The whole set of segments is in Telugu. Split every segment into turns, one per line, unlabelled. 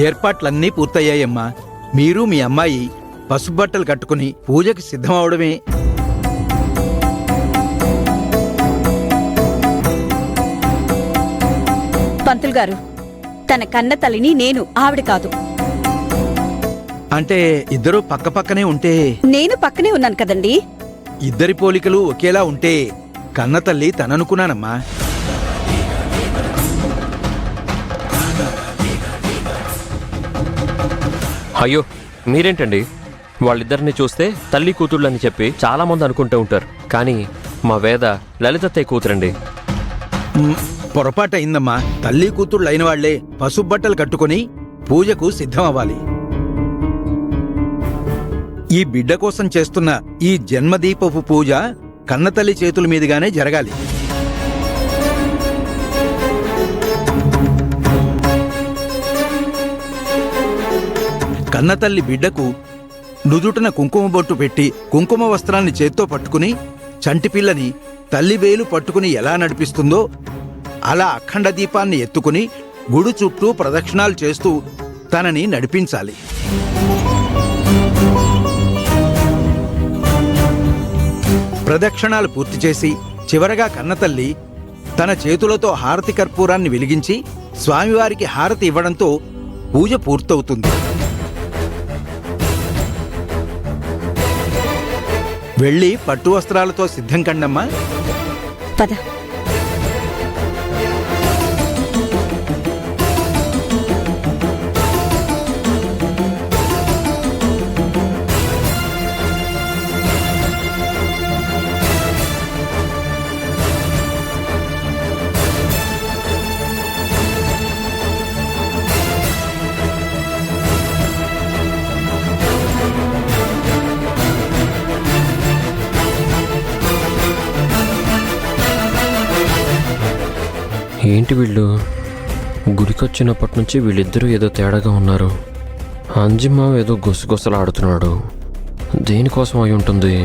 ఏర్పాట్లన్నీ పూర్తయ్యాయమ్మా. మీరు మీ అమ్మాయి పసుపు బట్టలు కట్టుకుని పూజకి సిద్ధమవడమే.
పంతులు గారు, తన కన్న తల్లిని నేను, ఆవిడ కాదు.
అంటే ఇద్దరూ పక్కపక్కనే ఉంటే?
నేను పక్కనే ఉన్నాను కదండి.
ఇద్దరి పోలికలు ఒకేలా ఉంటే కన్న తల్లి తననుకున్నానమ్మా.
అయ్యో మీరేంటండి, వాళ్ళిద్దరిని చూస్తే తల్లి కూతుళ్ళని చెప్పి చాలా మంది అనుకుంటూ ఉంటారు. కానీ మా వేద లలితత్తయ్య కూతురండి.
పొరపాటు అయిందమ్మా. తల్లి కూతుళ్ళు అయిన వాళ్లే పసుపు బట్టలు కట్టుకుని పూజకు సిద్ధమవ్వాలి. ఈ బిడ్డ కోసం చేస్తున్న ఈ జన్మదీపపు పూజ కన్నతల్లి చేతుల మీదుగానే జరగాలి. కన్నతల్లి బిడ్డకు నుదుటన కుంకుమ బొట్టు పెట్టి కుంకుమ వస్త్రాన్ని చేత్తో పట్టుకుని చంటిపిల్లని తల్లి వేలు పట్టుకుని ఎలా నడిపిస్తుందో అలా అఖండ దీపాన్ని ఎత్తుకుని గుడి చుట్టూ ప్రదక్షిణాలు చేస్తూ తనని నడిపించాలి. ప్రదక్షిణాలు పూర్తి చేసి చివరగా కన్నతల్లి తన చేతులతో హారతి కర్పూరాన్ని వెలిగించి స్వామివారికి హారతి ఇవ్వడంతో పూజ పూర్తవుతుంది. వెళ్ళి పట్టు వస్త్రాలతో సిద్ధం కండమ్మా.
పద.
ఏంటి వీళ్ళు, గుడికొచ్చినప్పటి నుంచి వీళ్ళిద్దరూ ఏదో తేడాగా ఉన్నారు. అంజిమ్మ ఏదో గుసగుసలాడుతున్నాడు. దేనికోసం అయి ఉంటుంది?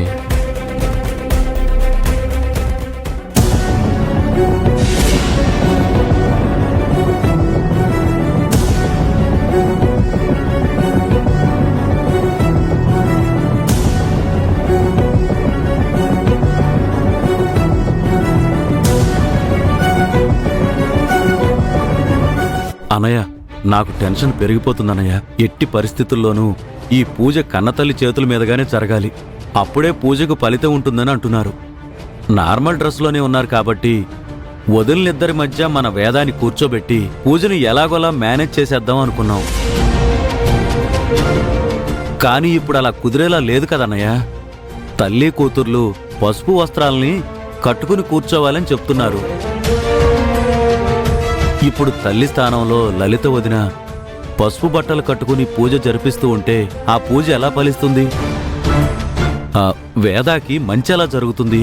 అన్నయ్య, నాకు టెన్షన్ పెరిగిపోతుందన్నయ్య. ఎట్టి పరిస్థితుల్లోనూ ఈ పూజ కన్నతల్లి చేతుల మీదగానే జరగాలి. అప్పుడే పూజకు ఫలితం ఉంటుందని అంటున్నారు. నార్మల్ డ్రెస్లోనే ఉన్నారు కాబట్టి వదిలినిద్దరి మధ్య మన వేదాన్ని కూర్చోబెట్టి పూజను ఎలాగోలా మేనేజ్ చేసేద్దాం అనుకున్నాం. కానీ ఇప్పుడు అలా కుదిరేలా లేదు కదన్నయ్య. తల్లి కూతుర్లు పసుపు వస్త్రాల్ని కట్టుకుని కూర్చోవాలని చెప్తున్నారు. ఇప్పుడు తల్లి స్థానంలో లలిత వదిన పసుపు బట్టలు కట్టుకుని పూజ జరిపిస్తూ ఉంటే ఆ పూజ ఎలా ఫలిస్తుంది? వేదాకి మంచి ఎలా జరుగుతుంది?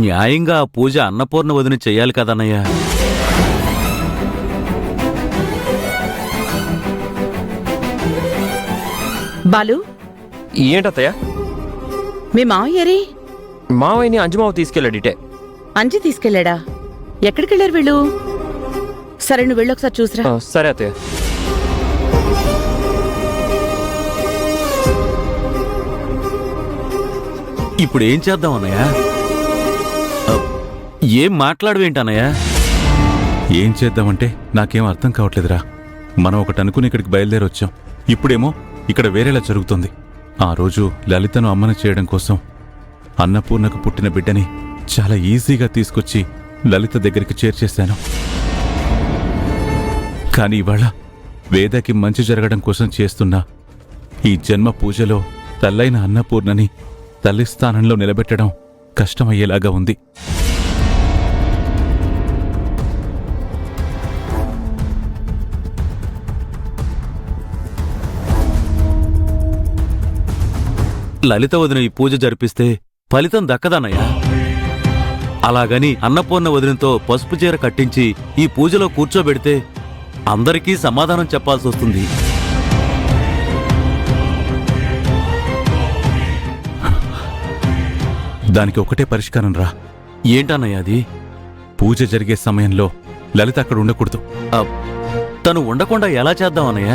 న్యాయంగా ఆ పూజ అన్నపూర్ణ వదిన చెయ్యాలి కదన్నయ్య.
బాలు,
ఏంటత్తయ్య?
మీ మావయ్యరి?
మావయ్యని అంజమావ తీసుకెళ్ళాడిటే.
అంజి తీసుకెళ్లాడా? ఎక్కడికెళ్లారు వీళ్ళు? సరే, నువ్వు వెళ్ళొకసారి చూసిరా.
సరే అత్తయ్య.
ఇప్పుడు ఏం చేద్దాం అన్నయ్య? ఏం మాట్లాడవేంటన్నయ్య?
ఏం చేద్దామంటే నాకేం అర్థం కావట్లేదురా. మనం ఒకటి అనుకుని ఇక్కడికి బయలుదేరొచ్చాం. ఇప్పుడేమో ఇక్కడ వేరేలా జరుగుతుంది. ఆ రోజు లలితను అమ్మని చేయడం కోసం అన్నపూర్ణకు పుట్టిన బిడ్డని చాలా ఈజీగా తీసుకొచ్చి లలిత దగ్గరికి చేర్చేశాను. కానీ ఇవాళ వేదకి మంచి జరగడం కోసం చేస్తున్న ఈ జన్మ పూజలో తల్లైన అన్నపూర్ణని తల్లి స్థానంలో నిలబెట్టడం కష్టమయ్యేలాగా ఉంది.
లలిత వదిన ఈ పూజ జరిపిస్తే ఫలితం దక్కదన్నయ్య. అలాగని అన్నపూర్ణ వదినతో పసుపు చీర కట్టించి ఈ పూజలో కూర్చోబెడితే అందరికీ సమాధానం చెప్పాల్సి వస్తుంది.
దానికి ఒకటే పరిష్కారం రా.
ఏంటన్నయ్య అది?
పూజ జరిగే సమయంలో లలిత అక్కడ ఉండకూడదు.
తను ఉండకుండా ఎలా చేద్దాం అన్నయ్య?